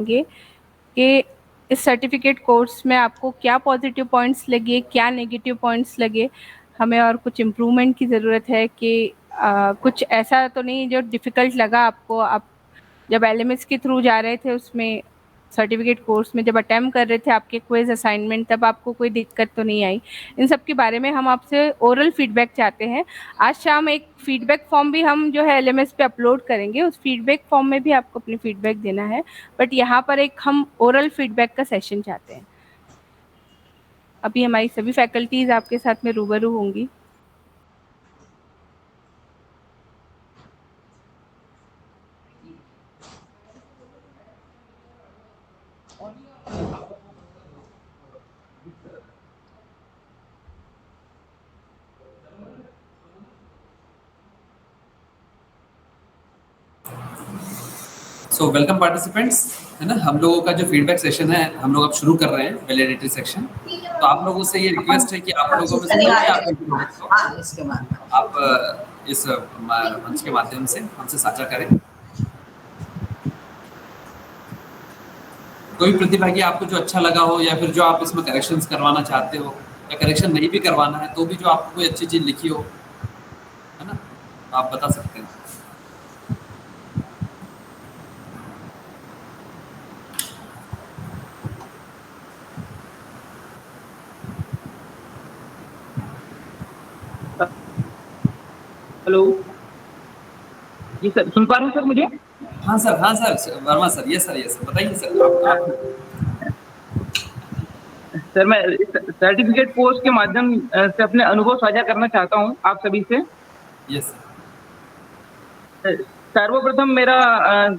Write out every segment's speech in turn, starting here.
कि इस certificate course में आपको क्या पॉजिटिव पॉइंट्स लगे, क्या नेगेटिव पॉइंट्स लगे, हमें और कुछ इम्प्रूवमेंट की ज़रूरत है कि कुछ ऐसा तो नहीं जो डिफ़िकल्ट लगा आपको। आप जब एलएमएस के थ्रू जा रहे थे उसमें सर्टिफिकेट कोर्स में जब अटेम्प्ट कर रहे थे आपके क्विज असाइनमेंट, तब आपको कोई दिक्कत तो नहीं आई? इन सब के बारे में हम आपसे ओरल फीडबैक चाहते हैं। आज शाम एक फीडबैक फॉर्म भी हम जो है एलएमएस पे अपलोड करेंगे, उस फीडबैक फॉर्म में भी आपको अपनी फीडबैक देना है, बट यहाँ पर एक हम ओरल फीडबैक का सेशन चाहते हैं। अभी हमारी सभी फैकल्टीज आपके साथ में रूबरू होंगी। सो वेलकम पार्टिसिपेंट्स, है ना। हम लोगों का जो फीडबैक सेशन है हम लोग अब शुरू कर रहे हैं, वैलिडिटी सेक्शन। तो आप लोगों से ये रिक्वेस्ट है कि आप लोगों में से कोई आप इस मंच के माध्यम से हमसे साझा करें। कोई प्रतिभागी आपको जो अच्छा लगा हो या फिर जो आप इसमें करेक्शंस करवाना चाहते हो या करेक्शन नहीं भी करवाना है तो भी जो आपको कोई अच्छी चीज लिखी हो, है ना, आप बता सकते हैं। हेलो जी सर, सुन पा रहे हैं सर मुझे? हाँ सर, वर्मा सर, ये सर बताइए सर। सर मैं सर्टिफिकेट कोर्स के माध्यम से अपने अनुभव साझा करना चाहता हूं आप सभी से। यस सर, सर्वप्रथम मेरा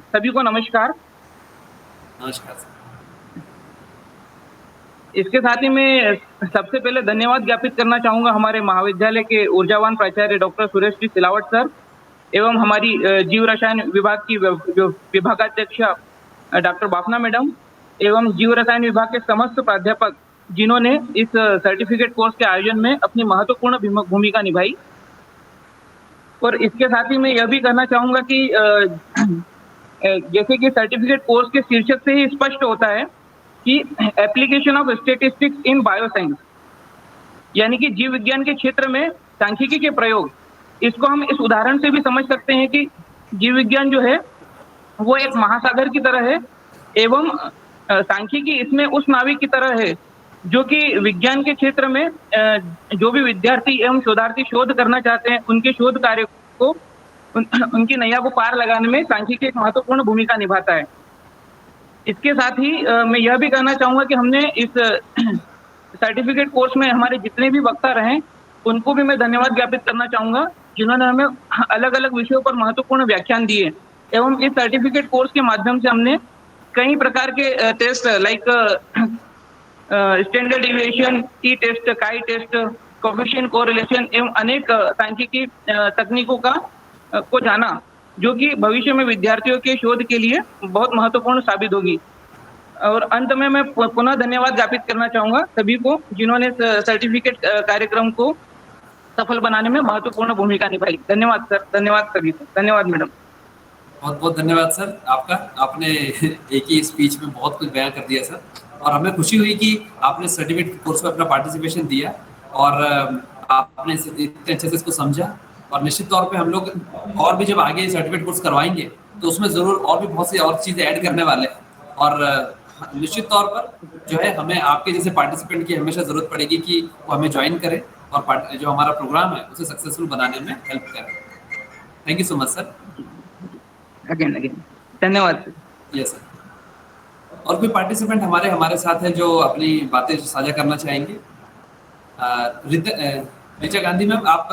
सभी को नमस्कार। नमस्कार सर। इसके साथ ही मैं सबसे पहले धन्यवाद ज्ञापित करना चाहूंगा हमारे महाविद्यालय के ऊर्जावान प्राचार्य डॉक्टर सुरेश जी सिलावट सर एवं हमारी जीव रसायन विभाग की विभागाध्यक्ष डॉक्टर बाफना मैडम एवं जीव रसायन विभाग के समस्त प्राध्यापक जिन्होंने इस सर्टिफिकेट कोर्स के आयोजन में अपनी महत्वपूर्ण भूमिका निभाई। और इसके साथ ही मैं यह भी कहना चाहूंगा कि जैसे कि सर्टिफिकेट कोर्स के शीर्षक से ही स्पष्ट होता है कि application of statistics in bioscience, यानी कि जीव विज्ञान के क्षेत्र में सांख्यिकी के प्रयोग। इसको हम इस उदाहरण से भी समझ सकते हैं कि जीव विज्ञान जो है वो एक महासागर की तरह है एवं सांख्यिकी इसमें उस नाविक की तरह है जो कि विज्ञान के क्षेत्र में जो भी विद्यार्थी एवं शोधार्थी शोध करना चाहते हैं उनके शोध कार्य को उनकी नैया को पार लगाने में सांख्यिकी एक महत्वपूर्ण भूमिका निभाता है। इसके साथ ही मैं यह भी कहना चाहूंगा कि हमने इस सर्टिफिकेट कोर्स में हमारे जितने भी वक्ता रहे उनको भी मैं धन्यवाद ज्ञापित करना चाहूंगा जिन्होंने हमें अलग अलग विषयों पर महत्वपूर्ण व्याख्यान दिए एवं इस सर्टिफिकेट कोर्स के माध्यम से हमने कई प्रकार के test like standard deviation, T test, chi test, coefficient correlation एवं अनेक सांख्यिकी तकनीकों को जाना जो कि भविष्य में विद्यार्थियों के शोध के लिए बहुत महत्वपूर्ण साबित होगी। और अंत में मैं पुनः धन्यवाद ज्ञापित करना चाहूंगा सभी को जिन्होंने सर्टिफिकेट कार्यक्रम को सफल बनाने में महत्वपूर्ण भूमिका निभाई। धन्यवाद सर, धन्यवाद सभी को, धन्यवाद मैडम। बहुत बहुत धन्यवाद सर आपका। आपने एक ही स्पीच में बहुत कुछ बयां कर दिया सर, और हमें खुशी हुई कि आपने सर्टिफिकेट कोर्स में अपना पार्टिसिपेशन दिया और आपने इतने अच्छे से इसको समझा। और निश्चित तौर पे हम लोग और भी जब आगे सर्टिफिकेट कोर्स करवाएंगे तो उसमें जरूर और भी बहुत सी और चीजें ऐड करने वाले हैं। और निश्चित तौर पर जो है हमें आपके जैसे पार्टिसिपेंट की हमेशा जरूरत पड़ेगी कि वो हमें ज्वाइन करें और जो हमारा प्रोग्राम है उसे सक्सेसफुल बनाने में हेल्प करें। Thank you so much sir. Again धन्यवाद सर। Yes sir. और कोई पार्टिसिपेंट हमारे साथ है जो अपनी बातें साझा करना चाहेंगे? ऋचा गांधी मैम, आप?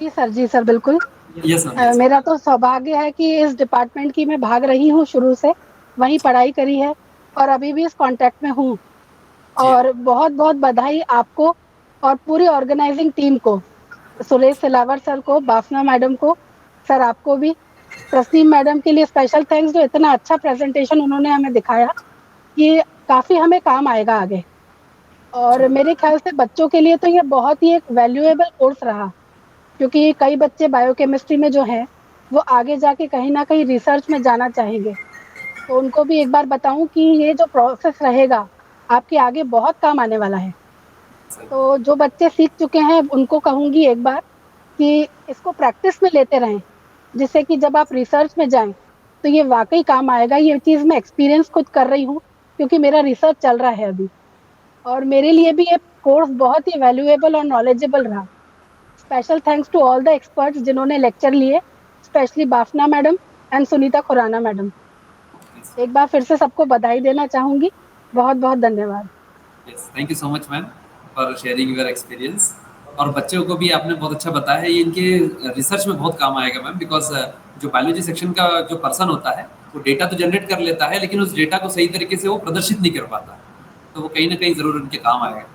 जी सर बिल्कुल। Yes ma'am. मेरा तो सौभाग्य है कि इस डिपार्टमेंट की मैं भाग रही हूँ शुरू से, वहीं पढ़ाई करी है और अभी भी इस कांटेक्ट में हूँ। और बहुत बहुत बधाई आपको और पूरी ऑर्गेनाइजिंग टीम को, सुरेश सिलावट सर को, बाफना मैडम को, सर आपको भी, तस्नीम मैडम के लिए स्पेशल थैंक्स जो इतना अच्छा प्रेजेंटेशन उन्होंने हमें दिखाया कि काफ़ी हमें काम आएगा आगे। और मेरे ख्याल से बच्चों के लिए तो ये बहुत ही एक वैल्यूएबल कोर्स रहा, क्योंकि कई बच्चे बायोकेमिस्ट्री में जो हैं वो आगे जाके कहीं ना कहीं रिसर्च में जाना चाहेंगे। तो उनको भी एक बार बताऊं कि ये जो प्रोसेस रहेगा आपके आगे बहुत काम आने वाला है। तो जो बच्चे सीख चुके हैं उनको कहूंगी एक बार कि इसको प्रैक्टिस में लेते रहें, जिससे कि जब आप रिसर्च में जाएं तो ये वाकई काम आएगा। ये चीज़ मैं एक्सपीरियंस खुद कर रही हूँ क्योंकि मेरा रिसर्च चल रहा है अभी, और मेरे लिए भी ये कोर्स बहुत ही वैल्यूएबल और नॉलेजेबल रहा। Special thanks to all the experts जिन्होंने लेक्चर लिए, specially Bafna madam and Sunita Khurana madam. एक बार फिर से सबको बधाई देना चाहूंगी। बहुत बहुत धन्यवाद। Yes, thank you so much ma'am for sharing your experience. और बच्चों को भी आपने बहुत अच्छा बताया है, ये इनके रिसर्च में बहुत काम आएगा मैम, बिकॉज जो बायोलॉजी सेक्शन का जो पर्सन होता है वो डेटा तो जनरेट कर लेता है, लेकिन उस डेटा को सही तरीके से वो प्रदर्शित नहीं कर पाता, तो वो कहीं ना कहीं जरूर उनके काम आएगा।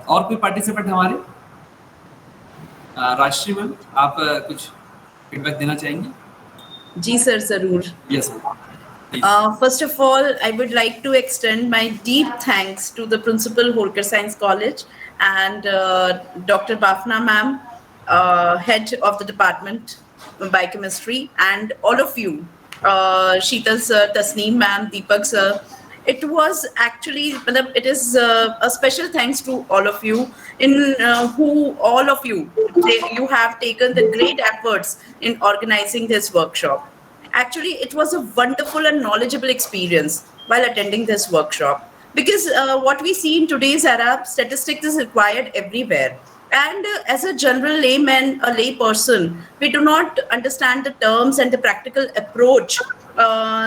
और कोई पार्टिसिपेंट हमारे? राष्ट्रीय मैम, आप कुछ फीडबैक देना चाहेंगी? जी सर, जरूर। Yes ma'am. First of all, I would like to extend my deep thanks to the principal, Holkar Science College, and Dr. Bafna ma'am, head of the department biochemistry, and all of you, Sheetal sir, Tasneem ma'am, Deepak sir. It was actually, it is a special thanks to all of you, in who all of you, you have taken the great efforts in organizing this workshop. Actually, it was a wonderful and knowledgeable experience while attending this workshop, because what we see in today's era, statistics is required everywhere. And as a general layman, a lay person, we do not understand the terms and the practical approach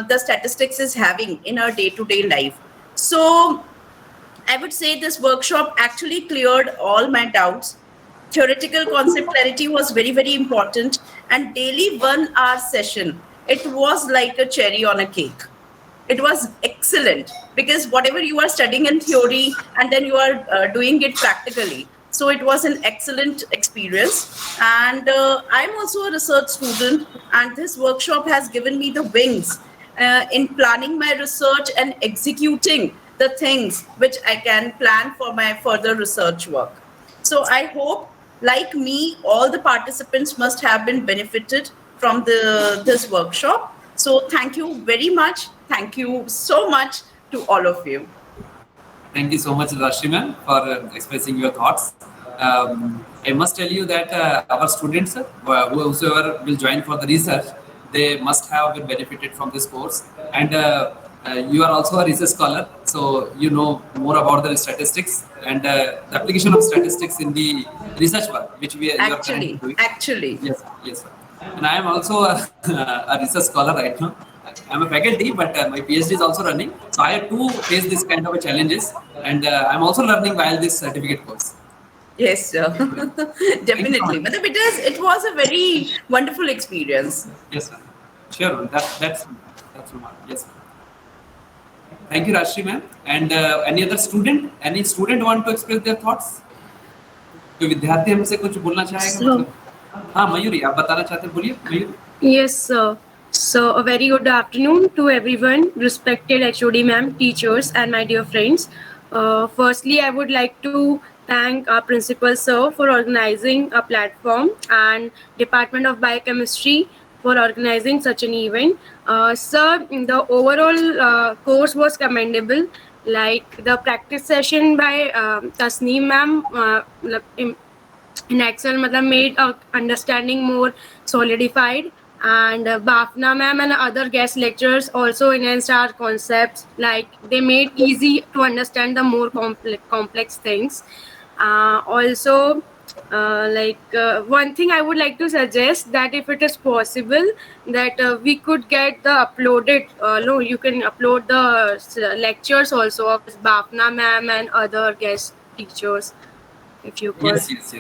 the statistics is having in our day-to-day life. So I would say this workshop actually cleared all my doubts. Theoretical concept clarity was very, very important, and daily 1 hour session, it was like a cherry on a cake. It was excellent, because whatever you are studying in theory and then you are doing it practically. So it was an excellent experience. And I'm also a research student, and this workshop has given me the wings in planning my research and executing the things which I can plan for my further research work. So I hope, like me, all the participants must have been benefited from this workshop. So thank you very much. Thank you so much to all of you. Thank you so much, Rashmi ma'am, for expressing your thoughts. I must tell you that our students, whosoever will join for the research, they must have been benefited from this course. And you are also a research scholar, so you know more about the statistics and the application of statistics in the research work, which we are currently doing. Actually. Yes, yes. And I am also a research scholar right now. I'm a faculty, but my PhD is also running. So I have to face this kind of challenges, and I'm also learning while this certificate course. Yes, sir. Definitely. But it was a very wonderful experience. Yes, sir. Sure. That's remarkable. Yes, sir. Thank you, Rashmi ma'am. And any other student? Any student want to express their thoughts? कोई विद्यार्थी हमसे कुछ बोलना चाहेगा? हाँ, मयूरी, आप बताना चाहते हैं, बोलिए Mayuri. Yes, sir. So a very good afternoon to everyone, respected HOD ma'am, teachers, and my dear friends. Firstly, I would like to thank our principal sir for organizing a platform, and Department of Biochemistry for organizing such an event. Sir, the overall course was commendable. Like the practice session by Tasneem ma'am in Excel made understanding more solidified, and Bafna ma'am and other guest lecturers also enhanced our concepts. Like they made easy to understand the more complex things. Also, one thing I would like to suggest, that if it is possible, that we could get the uploaded. You can upload the lectures also of Bafna ma'am and other guest teachers, if you could. Yes.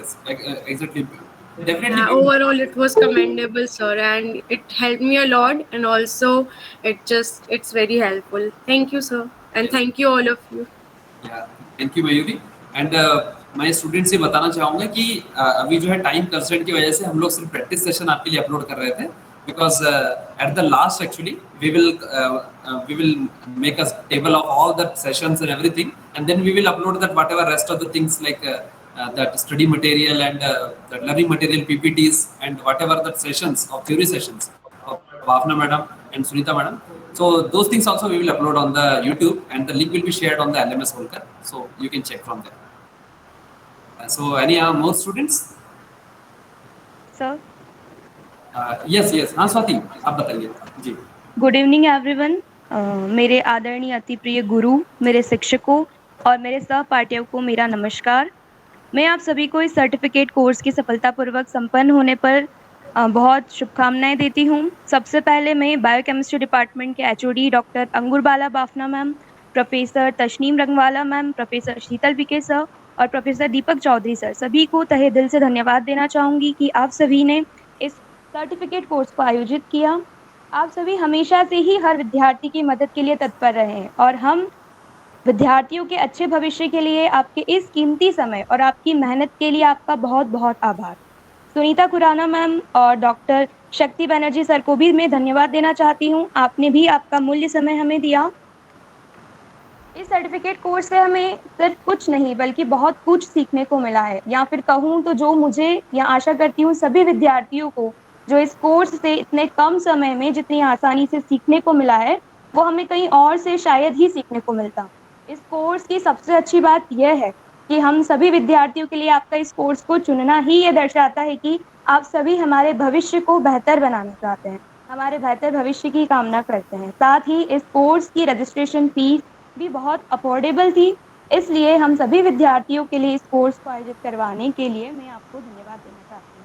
Exactly. Definitely. Overall, it was commendable, sir, and it helped me a lot. And also, it's very helpful. Thank you, sir, and thank you all of you. Yeah, thank you, Mayuri. And मैं student से बताना चाहूँगा कि अभी जो है time constraint की वजह से हम लोग सिर्फ प्रैक्टिस सेशन आपके लिए अपलोड कर रहे थे, because at the last actually we will make a table of all the sessions and everything, and then we will upload that whatever rest of the things like that study material and the learning material PPTs and whatever the sessions of theory sessions of Bafna madam and Sunita madam, So those things also we will upload on the YouTube, and the link will be shared on the LMS Holkar, so you can check from there. So any more students? Sir. Yes, हाँ स्वाति, आप बताइए जी। Good evening everyone. मेरे आदरणीय अति प्रिय गुरु, मेरे शिक्षकों और मेरे सहपाठियों को मेरा नमस्कार। मैं आप सभी को इस सर्टिफिकेट कोर्स की सफलतापूर्वक संपन्न होने पर बहुत शुभकामनाएं देती हूं। सबसे पहले मैं बायोकेमिस्ट्री डिपार्टमेंट के HOD doctor Angurbala Bafna ma'am, professor Tasneem Rangwala ma'am, professor Sheetal P K sir और प्रोफेसर दीपक चौधरी सर, सभी को तहे दिल से धन्यवाद देना चाहूँगी कि आप सभी ने इस सर्टिफिकेट कोर्स को आयोजित किया। आप सभी हमेशा से ही हर विद्यार्थी की मदद के लिए तत्पर रहे हैं और हम विद्यार्थियों के अच्छे भविष्य के लिए आपके इस कीमती समय और आपकी मेहनत के लिए आपका बहुत बहुत आभार। सुनीता खुराना मैम और डॉक्टर शक्ति बनर्जी सर को भी मैं धन्यवाद देना चाहती हूँ। आपने भी आपका मूल्य समय हमें दिया। इस सर्टिफिकेट कोर्स से हमें सिर्फ कुछ नहीं बल्कि बहुत कुछ सीखने को मिला है, या फिर कहूँ तो जो मुझे या आशा करती हूँ सभी विद्यार्थियों को जो इस कोर्स से इतने कम समय में जितनी आसानी से सीखने को मिला है वो हमें कहीं और से शायद ही सीखने को मिलता। इस कोर्स की सबसे अच्छी बात यह है कि हम सभी विद्यार्थियों के लिए आपका इस कोर्स को चुनना ही ये दर्शाता है कि आप सभी हमारे भविष्य को बेहतर बनाना चाहते हैं, हमारे बेहतर भविष्य की कामना करते हैं। साथ ही इस कोर्स की रजिस्ट्रेशन फीस भी बहुत अफोर्डेबल थी, इसलिए हम सभी विद्यार्थियों के लिए इस कोर्स को आयोजित करवाने के लिए मैं आपको धन्यवाद देना चाहती हूँ।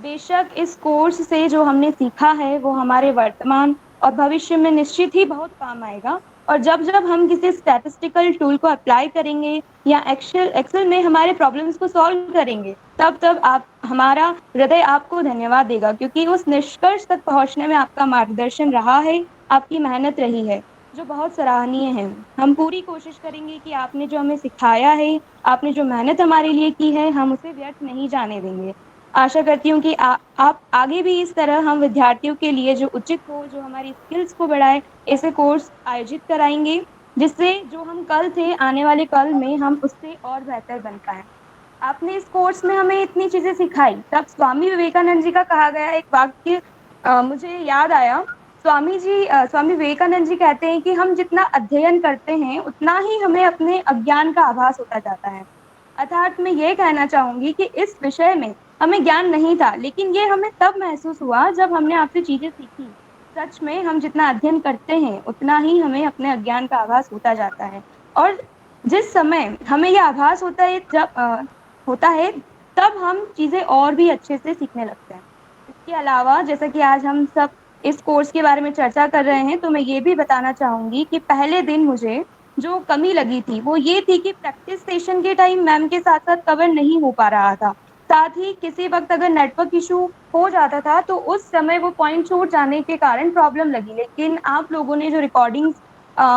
बेशक इस कोर्स से जो हमने सीखा है वो हमारे वर्तमान और भविष्य में निश्चित ही बहुत काम आएगा, और जब जब हम किसी स्टैटिस्टिकल टूल को अप्लाई करेंगे या एक्सेल में हमारे प्रॉब्लम्स को सॉल्व करेंगे तब आप हमारा हृदय आपको धन्यवाद देगा, क्योंकि उस निष्कर्ष तक पहुंचने में आपका मार्गदर्शन रहा है, आपकी मेहनत रही है जो बहुत सराहनीय है। हम पूरी कोशिश करेंगे कि आपने जो हमें सिखाया है, आपने जो मेहनत हमारे लिए की है, हम उसे व्यर्थ नहीं जाने देंगे। आशा करती हूँ कि आप आगे भी इस तरह हम विद्यार्थियों के लिए जो उचित हो, जो हमारी स्किल्स को बढ़ाए, ऐसे कोर्स आयोजित कराएंगे जिससे जो हम कल थे आने वाले कल में हम उससे और बेहतर बन पाएँ। आपने इस कोर्स में हमें इतनी चीज़ें सिखाई, तब स्वामी विवेकानंद जी का कहा गया एक वाक्य मुझे याद आया। स्वामी विवेकानंद जी कहते हैं कि हम जितना अध्ययन करते हैं उतना ही हमें अपने अज्ञान का आभास होता जाता है। अर्थात मैं ये कहना चाहूँगी कि इस विषय में हमें ज्ञान नहीं था, लेकिन ये हमें तब महसूस हुआ जब हमने आपसे चीज़ें सीखी। सच में हम जितना अध्ययन करते हैं उतना ही हमें अपने अज्ञान का आभास होता जाता है, और जिस समय हमें यह आभास होता है तब हम चीज़ें और भी अच्छे से सीखने लगते हैं। इसके अलावा जैसा कि आज हम सब इस कोर्स के बारे में चर्चा कर रहे हैं, तो मैं ये भी बताना चाहूँगी कि पहले दिन मुझे जो कमी लगी थी वो ये थी कि प्रैक्टिस सेशन के टाइम मैम के साथ साथ कवर नहीं हो पा रहा था। साथ ही किसी वक्त अगर नेटवर्क इशू हो जाता था तो उस समय वो पॉइंट छूट जाने के कारण प्रॉब्लम लगी, लेकिन आप लोगों ने जो रिकॉर्डिंग्स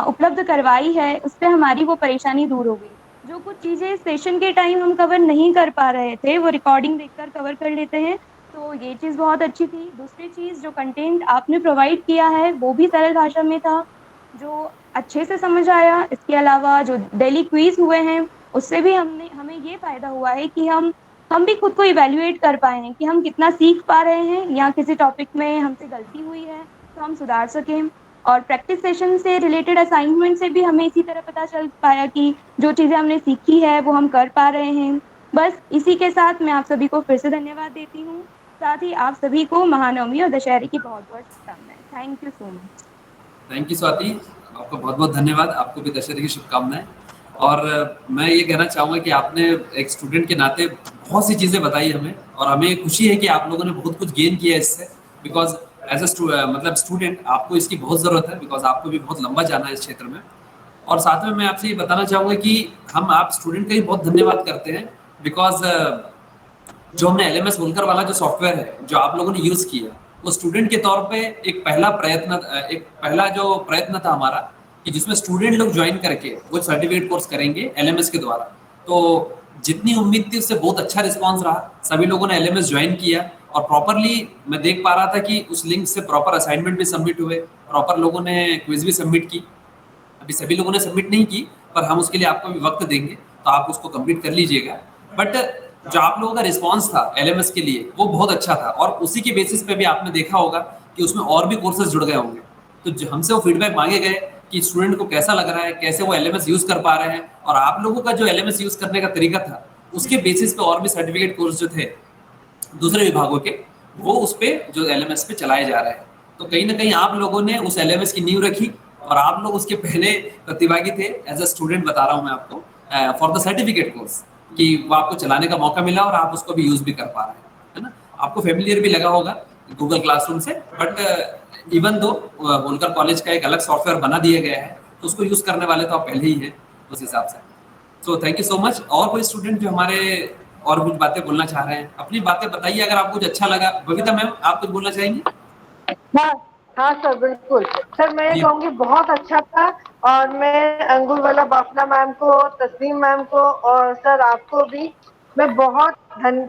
उपलब्ध करवाई है उससे हमारी वो परेशानी दूर हो गई। जो कुछ चीज़ें सेशन के टाइम हम कवर नहीं कर पा रहे थे वो रिकॉर्डिंग देखकर कवर कर लेते हैं, तो ये चीज़ बहुत अच्छी थी। दूसरी चीज़, जो कंटेंट आपने प्रोवाइड किया है वो भी सरल भाषा में था जो अच्छे से समझ आया। इसके अलावा जो डेली क्विज हुए हैं उससे भी हमें ये फ़ायदा हुआ है कि हम भी खुद को इवैल्यूएट कर पाए हैं कि हम कितना सीख पा रहे हैं, या किसी टॉपिक में हमसे गलती हुई है तो हम सुधार सकें। और प्रैक्टिस सेशन से रिलेटेड असाइनमेंट से भी हमें इसी तरह पता चल पाया कि जो चीज़ें हमने सीखी है वो हम कर पा रहे हैं। बस इसी के साथ मैं आप सभी को फिर से धन्यवाद देती हूँ। साथ ही आप सभी को महानवमी और दशहरे की बहुत बहुत शुभकामनाएं। Thank you so much. Thank you Swati, आपको बहुत बहुत धन्यवाद। आपको भी दशहरे की शुभकामनाएं। और मैं ये कहना चाहूँगा कि आपने एक स्टूडेंट के नाते बहुत सी चीज़ें बताई हमें, और हमें खुशी है कि आप लोगों ने बहुत कुछ गेन किया इससे, बिकॉज एज मतलब स्टूडेंट आपको इसकी बहुत ज़रूरत है, बिकॉज आपको भी बहुत लंबा जाना है इस क्षेत्र में। और साथ में मैं आपसे ये बताना चाहूँगा कि हम आप स्टूडेंट का ही बहुत धन्यवाद करते हैं, बिकॉज जो हमने LMS होल्कर वाला जो सॉफ्टवेयर है जो आप लोगों ने यूज़ किया, वो स्टूडेंट के तौर पे एक पहला प्रयत्न था हमारा, कि जिसमें स्टूडेंट लोग ज्वाइन करके वो सर्टिफिकेट कोर्स करेंगे LMS के द्वारा। तो जितनी उम्मीद थी उससे बहुत अच्छा रिस्पांस रहा। सभी लोगों ने LMS ज्वाइन किया और प्रॉपरली मैं देख पा रहा था कि उस लिंक से प्रॉपर असाइनमेंट भी सबमिट हुए, प्रॉपर लोगों ने क्विज भी सबमिट की। अभी सभी लोगों ने सबमिट नहीं की, पर हम उसके लिए आपको भी वक्त देंगे, तो आप उसको कंप्लीट कर लीजिएगा। बट जो आप लोगों का रिस्पांस था LMS के लिए वो बहुत अच्छा था, और उसी के बेसिस पे भी आपने देखा होगा कि उसमें और भी कोर्सेज जुड़ गए होंगे। तो जो हमसे वो फीडबैक मांगे गए कि स्टूडेंट को कैसा लग रहा है, कैसे वो एलएमएस यूज कर पा रहे हैं, और आप लोगों का जो एलएमएस यूज करने का तरीका था उसके बेसिस पे और भी सर्टिफिकेट कोर्स जो थे दूसरे विभागों के, वो उस पे जो एलएमएस पे चलाए जा रहे हैं। तो कहीं ना कहीं आप लोगों ने उस एलएमएस की नींव रखी, और आप लोग उसके पहले प्रतिभागी थे। एज अ स्टूडेंट बता रहा हूँ मैं आपको, फॉर द सर्टिफिकेट कोर्स, कि वो आपको चलाने का मौका मिला और आप उसको भी यूज भी कर पा रहे हैं, है ना। आपको फेमिलियर भी लगा होगा गूगल क्लासरूम से, but even though Holkar college का एक अलग सॉफ्टवेयर बना दिया गया है, तो उसको यूज करने वाले तो आप पहले ही हैं उस हिसाब से। सो थैंक यू सो मच। और कोई स्टूडेंट जो हमारे और कुछ बातें बोलना चाह रहे हैं, अपनी बातें बताइए अगर आपको कुछ अच्छा लगा। बबीता मैम, आप कुछ बोलना चाहेंगी? हाँ हाँ सर, बिल्कुल सर, मैं ये कहूँगी बहुत अच्छा था, और मैं अंगुरवाला बाफना मैम को, तस्नीम मैम को, और सर आपको भी मैं बहुत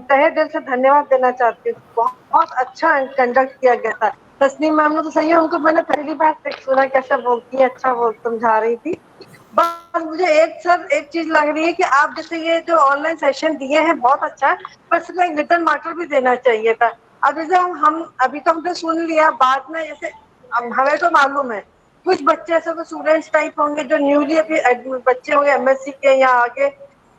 तहे दिल से धन्यवाद देना चाहती हूँ। बहुत अच्छा कंडक्ट किया गया था। तस्नीम मैम ने तो सही है, उनको मैंने पहली बार सुना कैसे बोलती है, अच्छा वो समझा रही थी। बस मुझे एक चीज लग रही है कि आप जैसे ये जो ऑनलाइन सेशन दिए हैं बहुत अच्छा है, पर इसमें रिटर्न मार्कर भी देना चाहिए था। अब जैसे हम अभी तो हमने सुन लिया, बाद में जैसे हमें तो मालूम है कुछ बच्चे ऐसे तो स्टूडेंट्स टाइप होंगे जो न्यूली अभी बच्चे होंगे एमएससी के या आगे,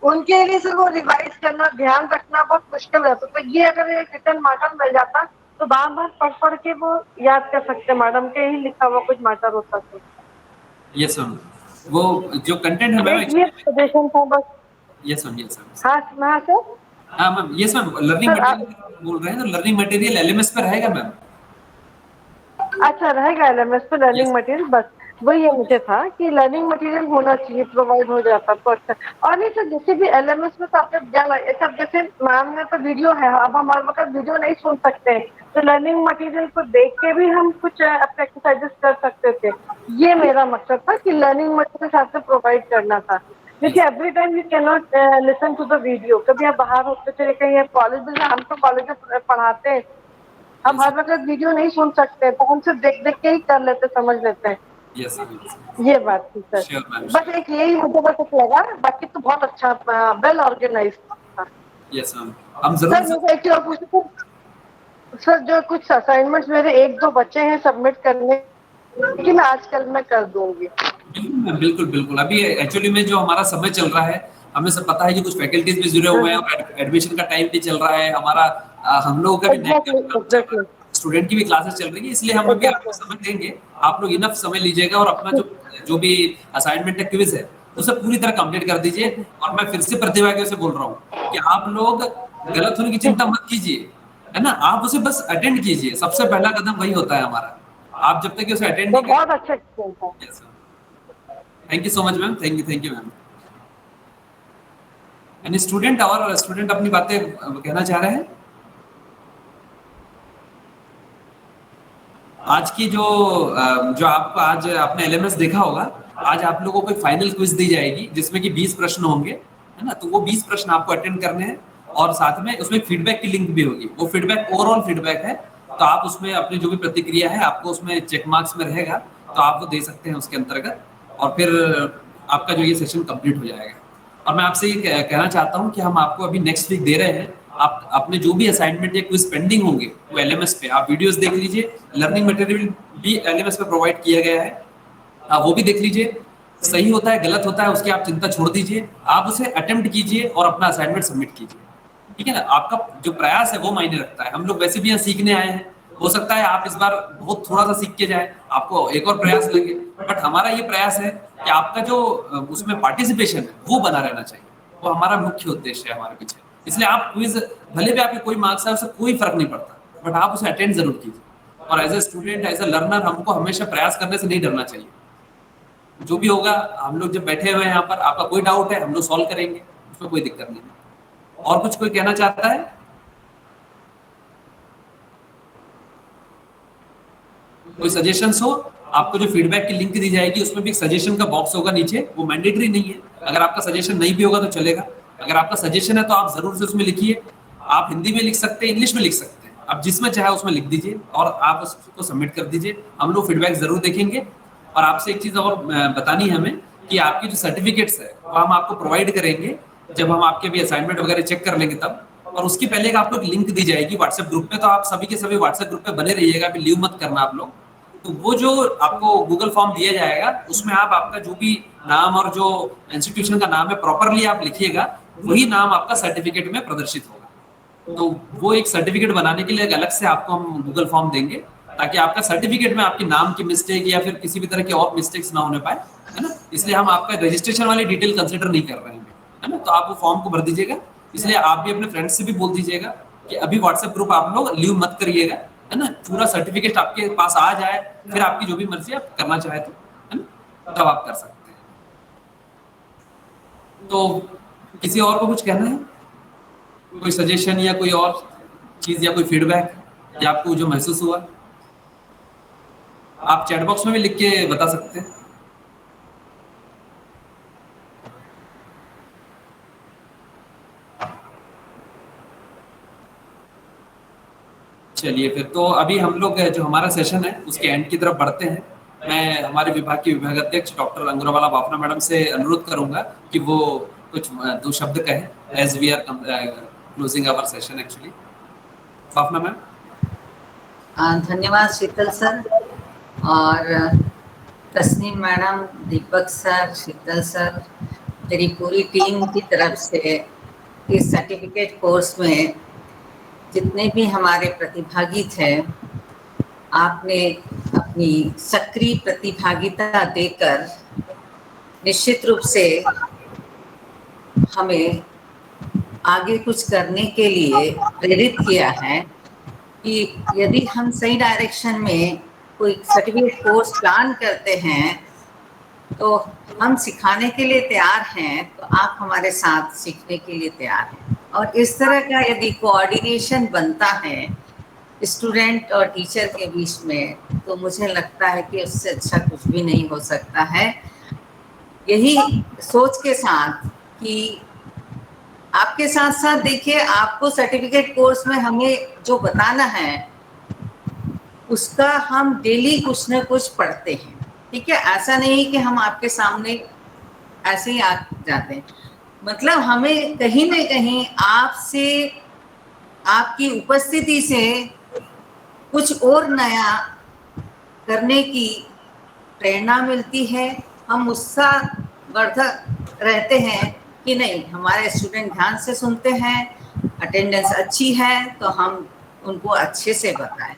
उनके लिए सिर्फ वो रिवाइज करना, ध्यान रखना बहुत मुश्किल रहता। तो ये अगर एक रिटर्न मार्कर मिल जाता तो बार बार पढ़ के वो याद कर सकते, मैडम के ही लिखा हुआ कुछ मैटर होता तो। यस मैम, वो जो कंटेंट है मैम, ये सजेशन था बस। Yes ma'am, yes ma'am. हाँ सर, हाँ ma'am, yes ma'am, learning material बोल रहे हैं, तो लर्निंग मटेरियल एलएमएस पे रहेगा मैम। अच्छा रहेगा एलएमएस पे लर्निंग मटेरियल, बस वही है मुझे था कि लर्निंग मटेरियल होना चाहिए, प्रोवाइड हो जाता तो अच्छा। और नहीं सर, जैसे भी एलएमएस में तो आपने ज्ञान सब, जैसे मैम ने तो वीडियो है, अब हमारे मतलब वीडियो नहीं सुन सकते हैं, तो लर्निंग मटेरियल को देख के भी हम कुछ अपने एक्सरसाइजेस कर सकते थे। ये मेरा मकसद था कि लर्निंग मटेरियल आपसे प्रोवाइड करना था, क्योंकि every time you can not listen to the video. कभी आप बाहर होते चले कहीं कॉलेज में, हम तो कॉलेज में पढ़ाते हैं, हम हर वक्त वीडियो नहीं सुन सकते, तो हम सिर्फ देख के ही कर लेते, समझ लेते हैं। यस, ये बात थी सर। बस एक यही मुझे बस लगा, बाकी तो बहुत अच्छा, वेल ऑर्गेनाइज था। यस मैम, हम जरूर सर मुझे एक और पूछना सर, जो कुछ असाइनमेंट्स मेरे 1-2 बच्चे हैं सबमिट करने, कि मैं आजकल मैं कर दूंगी। बिल्कुल बिल्कुल। अभी एक्चुअली में जो हमारा समय चल रहा है, हमें सब पता है कि कुछ फैकल्टीज भी जुड़े हुए हैं और एडमिशन का टाइम भी चल रहा है हमारा, हम लोगों का भी स्टूडेंट की भी क्लासेस चल रही है, इसलिए हम अभी आपको समय देंगे। आप लोग इनफ समय लीजिएगा और अपना जो भी असाइनमेंट है, क्विज है, उसे पूरी तरह कंप्लीट कर दीजिए। और मैं फिर से प्रतिभागियों से बोल रहा हूँ कि आप लोग गलत होने की चिंता मत कीजिए, है ना, आप उसे बस अटेंड कीजिए। सबसे पहला कदम वही होता है हमारा। आप जब तक उसे अटेंड नहीं, बहुत अच्छा एक्सपीरियंस है। Thank you so much ma'am, thank you ma'am. Any student अपनी बातें कहना चाह रहे हैं? आज की जो आपको आज आपने एलएमएस देखा होगा, आज आप लोगों को फाइनल क्विज दी जाएगी जिसमें कि 20 प्रश्न होंगे, है ना। तो वो 20 प्रश्न आपको अटेंड करने हैं और साथ में उसमें फीडबैक की लिंक भी होगी। वो फीडबैक ओवरऑल फीडबैक है, तो आप उसमें अपनी जो भी प्रतिक्रिया है आपको उसमें चेक मार्क्स में रहेगा, तो आप वो दे सकते हैं उसके अंतर्गत, और फिर आपका जो ये सेशन कंप्लीट हो जाएगा। और मैं आपसे ये कहना चाहता हूँ कि हम आपको अभी नेक्स्ट वीक दे रहे हैं, आप अपने जो भी असाइनमेंट या क्विज पेंडिंग होंगे वो एलएमएस पे आप वीडियोस देख लीजिए। लर्निंग मटेरियल भी एलएमएस पे प्रोवाइड किया गया है, आप वो भी देख लीजिए। सही होता है गलत होता है उसकी आप चिंता छोड़ दीजिए, आप उसे अटेम्प्ट कीजिए और अपना असाइनमेंट सबमिट कीजिए, ठीक है ना। आपका जो प्रयास है वो मायने रखता है। हम लोग वैसे भी यहाँ सीखने आए हैं, हो सकता है आप इस बार बहुत थोड़ा सा सीख के जाए, आपको एक और प्रयास लगे, बट हमारा ये प्रयास है कि आपका जो उसमें पार्टिसिपेशन है वो बना रहना चाहिए। वो हमारा मुख्य उद्देश्य है हमारे पीछे। इसलिए आप क्विज भले भी आपके कोई मार्क्स है उससे कोई फर्क नहीं पड़ता, बट आप उसे अटेंड जरूर कीजिए। और as a student, as a learner, हमको हमेशा प्रयास करने से नहीं डरना चाहिए। जो भी होगा, हम लोग जब बैठे हुए हैं यहाँ पर, आपका कोई डाउट है हम लोग सॉल्व करेंगे, उसमें कोई दिक्कत नहीं है। और कुछ कोई कहना चाहता है? कोई सजेशंस हो? आपको जो फीडबैक की लिंक दी जाएगी उसमें भी एक सजेशन का बॉक्स होगा नीचे, वो मैंडेटरी नहीं है। अगर आपका सजेशन नहीं भी होगा तो चलेगा, अगर आपका सजेशन है तो आप जरूर से उसमें लिखिए। आप हिंदी में लिख सकते हैं, इंग्लिश में लिख सकते हैं, आप जिसमें चाहे उसमें लिख दीजिए और आप उसको सबमिट कर दीजिए। हम लोग फीडबैक जरूर देखेंगे। और आपसे एक चीज और बतानी है हमें कि आपकी जो सर्टिफिकेट्स है वो हम आपको प्रोवाइड करेंगे जब हम आपके भी असाइनमेंट वगैरह चेक कर लेंगे तब। और उसकी पहले आपको एक लिंक दी जाएगी व्हाट्सएप ग्रुप पे, तो आप सभी के सभी व्हाट्सएप ग्रुप पे बने रहिएगा, अभी लीव मत करना आप लोग। तो वो जो आपको गूगल फॉर्म दिया जाएगा उसमें आप आपका जो भी नाम और जो इंस्टीट्यूशन का नाम है प्रॉपरली आप लिखिएगा, वही नाम आपका सर्टिफिकेट में प्रदर्शित होगा। तो वो एक सर्टिफिकेट बनाने के लिए एक अलग से आपको हम गूगल फॉर्म देंगे, ताकि आपका सर्टिफिकेट में आपके नाम की मिस्टेक या फिर किसी भी तरह की और मिस्टेक्स ना होने पाए, है ना। इसलिए हम आपका रजिस्ट्रेशन वाली डिटेल कंसिडर नहीं कर रहे हैं, है ना। तो आप वो फॉर्म को भर दीजिएगा। इसलिए आप भी अपने फ्रेंड्स से भी बोल दीजिएगा कि अभी व्हाट्सएप ग्रुप आप लोग लीव मत करिएगा, है ना। पूरा सर्टिफिकेट आपके पास आ जाए, फिर आपकी जो भी मर्जी आप करना चाहे तो, है ना, तब आप कर सकते हैं। तो किसी और को कुछ कहना है, कोई सजेशन या कोई और चीज या कोई फीडबैक या आपको जो महसूस हुआ, आप चैट बॉक्स में भी लिख के बता सकते हैं। चलिए फिर तो अभी हम लोग जो हमारा सेशन है उसके एंड की तरफ बढ़ते हैं। मैं हमारे विभाग की विभागाध्यक्ष डॉक्टर अंगुरवाला बाफना मैडम से अनुरोध करूंगा कि वो कुछ दो शब्द कहें as we are closing our session actually. Bafna ma'am. धन्यवाद शीतल सर और Tasneem madam, Deepak sir, Sheetal sir, मेरी पूरी टीम की तरफ से इस सर्टिफिकेट कोर्स में जितने भी हमारे प्रतिभागी थे, आपने अपनी सक्रिय प्रतिभागिता देकर निश्चित रूप से हमें आगे कुछ करने के लिए प्रेरित किया है कि यदि हम सही डायरेक्शन में कोई सर्टिफिकेट कोर्स प्लान करते हैं तो हम सिखाने के लिए तैयार हैं, तो आप हमारे साथ सीखने के लिए तैयार हैं। और इस तरह का यदि कोऑर्डिनेशन बनता है स्टूडेंट और टीचर के बीच में, तो मुझे लगता है कि उससे अच्छा कुछ भी नहीं हो सकता है। यही सोच के साथ कि आपके साथ साथ देखिए, आपको सर्टिफिकेट कोर्स में हमें जो बताना है उसका हम डेली कुछ न कुछ पढ़ते हैं, ठीक है। ऐसा नहीं कि हम आपके सामने ऐसे ही आ जाते हैं, मतलब हमें कहीं न कहीं आपसे, आपकी उपस्थिति से कुछ और नया करने की प्रेरणा मिलती है। हम उत्साहवर्धक रहते हैं कि नहीं, हमारे स्टूडेंट ध्यान से सुनते हैं, अटेंडेंस अच्छी है तो हम उनको अच्छे से बताएं।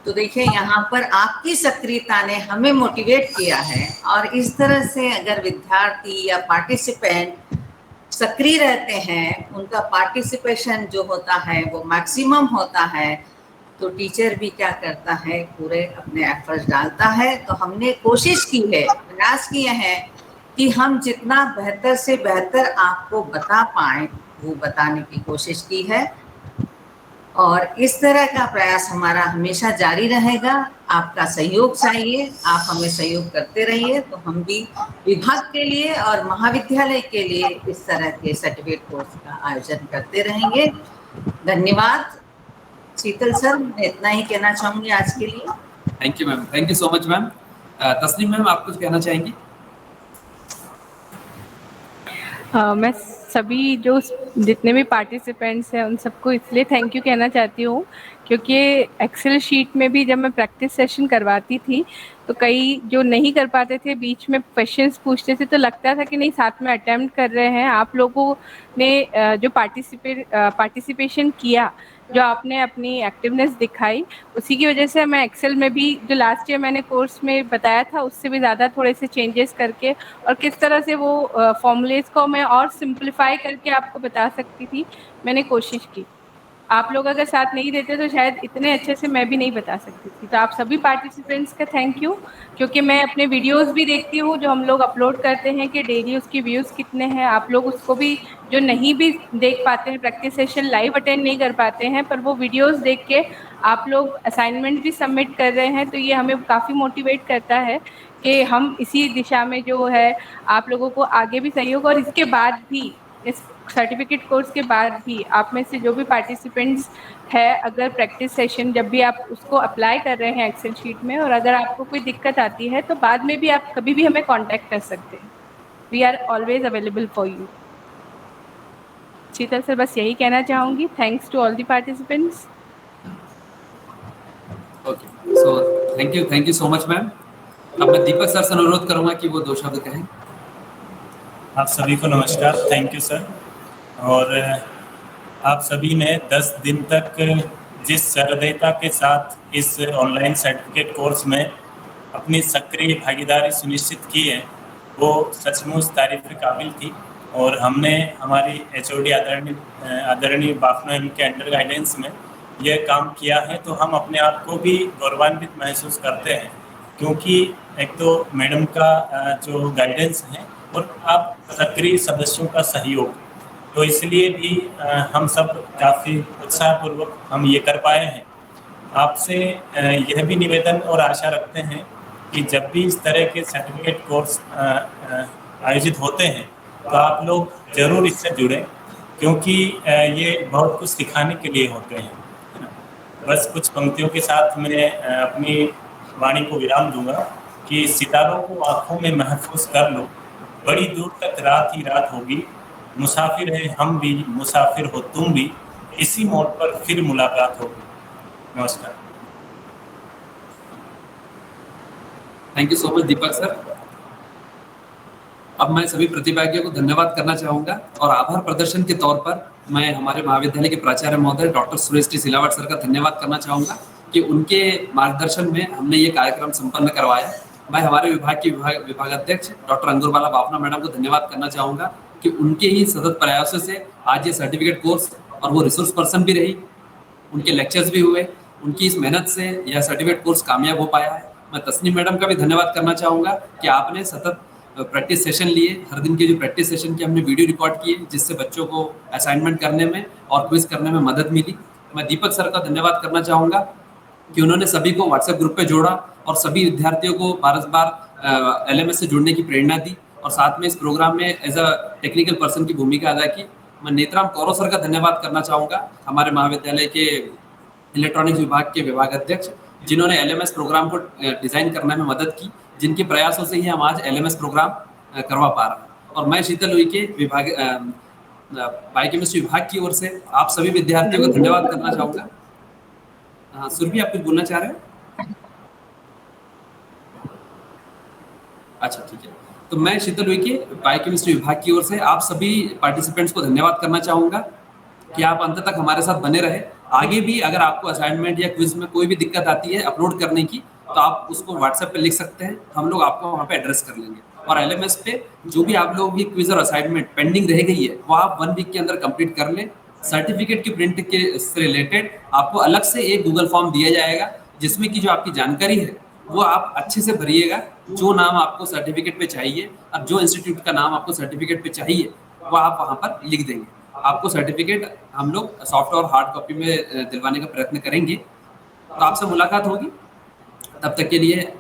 तो देखिए, यहाँ पर आपकी सक्रियता ने हमें मोटिवेट किया है, और इस तरह से अगर विद्यार्थी या पार्टिसिपेंट सक्रिय रहते हैं, उनका पार्टिसिपेशन जो होता है वो मैक्सिमम होता है, तो टीचर भी क्या करता है, पूरे अपने एफर्ट्स डालता है। तो हमने कोशिश की है, प्रयास किए हैं कि हम जितना बेहतर से बेहतर आपको बता पाएं वो बताने की कोशिश की है, और इस तरह का प्रयास हमारा हमेशा जारी रहेगा। आपका सहयोग चाहिए, आप हमें सहयोग करते रहिए, तो हम भी विभाग के लिए और महाविद्यालय के लिए इस तरह के सर्टिफिकेट कोर्स का आयोजन करते रहेंगे। धन्यवाद। शीतल सर, मैं इतना ही कहना चाहूंगी आज के लिए। Thank you ma'am, thank you so much ma'am. Tasneem ma'am, आप कुछ कहना चाहेंगी? मैं सभी जो जितने भी पार्टिसिपेंट्स हैं उन सबको इसलिए थैंक यू कहना चाहती हूँ क्योंकि एक्सेल शीट में भी जब मैं प्रैक्टिस सेशन करवाती थी तो कई जो नहीं कर पाते थे बीच में क्वेश्चंस पूछते थे, तो लगता था कि नहीं साथ में अटेम्प्ट कर रहे हैं। आप लोगों ने जो पार्टिसिपेशन किया, जो आपने अपनी एक्टिवनेस दिखाई, उसी की वजह से मैं एक्सेल में भी जो लास्ट ईयर मैंने कोर्स में बताया था उससे भी ज़्यादा थोड़े से चेंजेस करके और किस तरह से वो फॉर्मूलेज को मैं और सिंप्लीफाई करके आपको बता सकती थी, मैंने कोशिश की। आप लोग अगर साथ नहीं देते तो शायद इतने अच्छे से मैं भी नहीं बता सकती थी। तो आप सभी पार्टिसिपेंट्स का थैंक यू, क्योंकि मैं अपने वीडियोस भी देखती हूँ जो हम लोग अपलोड करते हैं कि डेली उसकी व्यूज़ कितने हैं। आप लोग उसको भी जो नहीं भी देख पाते हैं, प्रैक्टिस सेशन लाइव अटेंड नहीं कर पाते हैं, पर वो वीडियोस देख के आप लोग असाइनमेंट भी सबमिट कर रहे हैं, तो ये हमें काफ़ी मोटिवेट करता है कि हम इसी दिशा में जो है आप लोगों को आगे भी सहयोग, और इसके बाद भी इस सर्टिफिकेट कोर्स के बाद भी आप में से जो भी पार्टिसिपेंट्स है, अगर प्रैक्टिस सेशन जब भी आप उसको अप्लाई कर रहे हैं एक्सेल शीट में और अगर आपको कोई दिक्कत आती है तो बाद में भी आप कभी भी हमें कांटेक्ट कर सकते हैं। We are always available for you. Sheetal sir, बस यही कहना चाहूँगी। Thanks to all the participants. Okay, so thank you so much ma'am. अब मैं दीपक सर से अनुरोध करूंगा कि वो 2 शब्द कहें। आप सभी को नमस्कार, थैंक यू सर। और आप सभी ने 10 दिन तक जिस सहृदयता के साथ इस ऑनलाइन सर्टिफिकेट कोर्स में अपनी सक्रिय भागीदारी सुनिश्चित की है, वो सचमुच तारीफ के काबिल थी। और हमने हमारी एचओडी आदरणीय बाफना मैम के अंडर गाइडेंस में यह काम किया है, तो हम अपने आप को भी गौरवान्वित महसूस करते हैं, क्योंकि एक तो मैडम का जो गाइडेंस है और आप सक्रिय सदस्यों का सहयोग, तो इसलिए भी हम सब काफ़ी उत्साहपूर्वक हम ये कर पाए हैं। आपसे यह भी निवेदन और आशा रखते हैं कि जब भी इस तरह के सर्टिफिकेट कोर्स आयोजित होते हैं तो आप लोग ज़रूर इससे जुड़ें, क्योंकि ये बहुत कुछ सिखाने के लिए होते हैं। बस कुछ पंक्तियों के साथ मैं अपनी वाणी को विराम दूंगा कि सितारों को आँखों में महफूज कर लो, बड़ी दूर तक रात ही रात होगी, मुसाफिर है हम भी, मुसाफिर हो तुम भी, इसी मोड़ पर फिर मुलाकात होगी। नमस्कार। Thank you so much Deepak sir. अब मैं सभी प्रतिभागियों को धन्यवाद करना चाहूंगा और आभार प्रदर्शन के तौर पर मैं हमारे महाविद्यालय के प्राचार्य महोदय doctor Suresh T Silawat sir का धन्यवाद करना चाहूंगा कि उनके मार्गदर्शन में हमने ये कार्यक्रम संपन्न करवाया। मैं हमारे विभाग की विभागाध्यक्ष डॉक्टर अंगुरबाला बाफना मैडम को धन्यवाद करना चाहूंगा कि उनके ही सतत प्रयासों से आज ये सर्टिफिकेट कोर्स, और वो रिसोर्स पर्सन भी रही, उनके लेक्चर्स भी हुए, उनकी इस मेहनत से यह सर्टिफिकेट कोर्स कामयाब हो पाया है। मैं तस्नीम मैडम का भी धन्यवाद करना चाहूँगा कि आपने सतत प्रैक्टिस सेशन लिए, हर दिन के जो प्रैक्टिस सेशन की हमने वीडियो रिकॉर्ड किए, जिससे बच्चों को असाइनमेंट करने में और क्विज करने में मदद मिली। मैं दीपक सर का धन्यवाद करना चाहूँगा कि उन्होंने सभी को व्हाट्सएप ग्रुप पे जोड़ा और सभी विद्यार्थियों को बार LMS से जुड़ने की प्रेरणा दी, और साथ में इस प्रोग्राम में एज अ टेक्निकल पर्सन की भूमिका अदा की। मैं नेत्राम कौरव सर का धन्यवाद करना चाहूँगा, हमारे महाविद्यालय के इलेक्ट्रॉनिक्स विभाग के विभागाध्यक्ष, जिन्होंने LMS प्रोग्राम को डिज़ाइन करने में मदद की, जिनके प्रयासों से ही हम आज LMS प्रोग्राम करवा पा रहे हैं। और मैं शीतल हुई के विभाग बायोकेमिस्ट्री विभाग की ओर से आप सभी विद्यार्थियों को धन्यवाद करना चाहूँगा। हाँ सुरभि, आप कुछ बोलना चाह रहे हैं? अच्छा ठीक है, तो मैं शीतल हुई के बायोकेमिस्ट्री विभाग की ओर से आप सभी पार्टिसिपेंट्स को धन्यवाद करना चाहूँगा कि आप अंत तक हमारे साथ बने रहे। आगे भी अगर आपको असाइनमेंट या क्विज में कोई भी दिक्कत आती है अपलोड करने की, तो आप उसको व्हाट्सएप पे लिख सकते हैं, हम लोग आपको वहाँ पे एड्रेस कर लेंगे। और LMS पे जो भी आप लोगों की क्विज और असाइनमेंट पेंडिंग रह गई है, वो आप 1 वीक के अंदर कंप्लीट कर लें। सर्टिफिकेट की प्रिंट के से रिलेटेड आपको अलग से एक गूगल फॉर्म दिया जाएगा, जिसमें की जो आपकी जानकारी है वो आप अच्छे से भरिएगा। जो नाम आपको सर्टिफिकेट पे चाहिए, अब जो इंस्टीट्यूट का नाम आपको सर्टिफिकेट पे चाहिए, वो आप वहाँ पर लिख देंगे। आपको सर्टिफिकेट हम लोग सॉफ्ट और हार्ड कॉपी में दिलवाने का प्रयत्न करेंगे। तो आपसे मुलाकात होगी, तब तक के लिए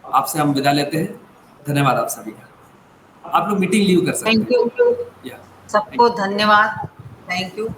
आपसे हम विदा लेते हैं। धन्यवाद आप सभी का। आप लोग मीटिंग लीव कर सकते हैं। थैंक यू सबको, धन्यवाद, थैंक यू।